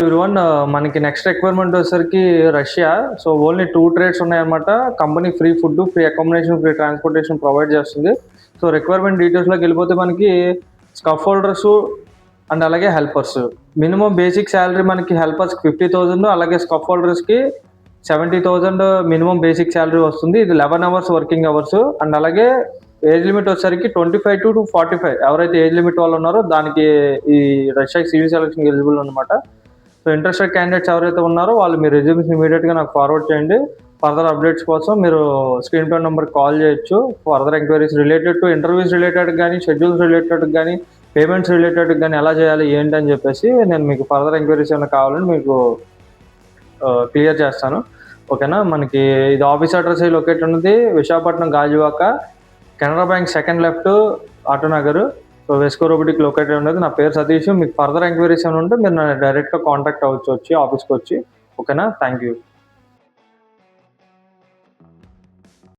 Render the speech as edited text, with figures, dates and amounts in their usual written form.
Everyone మనకి next requirement వచ్చేసరికి Russia. So only 2 trades ఉన్నాయన్నమాట. Company free food, free accommodation, free transportation provide చేస్తుంది. So requirement డీటెయిల్స్‌లోకి వెళ్ళిపోతే మనకి స్కఫ్ హోల్డర్సు అండ్ అలాగే హెల్పర్స్. మినిమమ్ బేసిక్ సాలరీ మనకి హెల్పర్స్‌కి 50,000 అలాగే స్కఫ్ హోల్డర్స్‌కి 70,000 మినిమమ్ బేసిక్ సాలరీ వస్తుంది. ఇది 11 అవర్స్ వర్కింగ్ అవర్స్. అండ్ అలాగే ఏజ్ లిమిట్ వచ్చేసరికి 25-45 ఎవరైతే ఏజ్ లిమిట్ వాళ్ళు ఉన్నారో దానికి ఈ రష్యా సివి సెలక్షన్‌కి ఎలిజిబుల్ అనమాట. సో ఇంట్రెస్టెడ్ క్యాండిడేట్స్ ఎవరైతే ఉన్నారో వాళ్ళు మీ రెజ్యూమ్స్ ఇమీడియట్‌గా నాకు ఫార్వర్డ్ చేయండి. ఫర్దర్ అప్డేట్స్ కోసం మీరు స్క్రీన్ పై నెంబర్‌కి కాల్ చేయొచ్చు. Further enquiries related to interviews రిలేటెడ్‌గా గానీ, షెడ్యూల్స్ రిలేటెడ్‌గా గానీ, పేమెంట్స్ రిలేటెడ్‌గా గానీ ఎలా చేయాలి ఏంటి అని చెప్పేసి నేను మీకు ఫర్దర్ ఎంక్వైరీస్ ఏమైనా కావాలంటే మీకు క్లియర్ చేస్తాను. ఓకేనా. మనకి ఇది ఆఫీస్ అడ్రస్ లొకేట్ ఉన్నది Visakhapatnam Gajuwaka, Canara bank second left Autonagar. So Vesco robotic located ఉన్నది. నా పేరు సతీష్. మీకు ఫర్దర్ ఎంక్వైరీస్ ఏమైనా ఉంటే మీరు నన్ను డైరెక్ట్‌గా కాంటాక్ట్ అవ్వచ్చు వచ్చి ఆఫీస్‌కి వచ్చి. ఓకేనా. Thank you.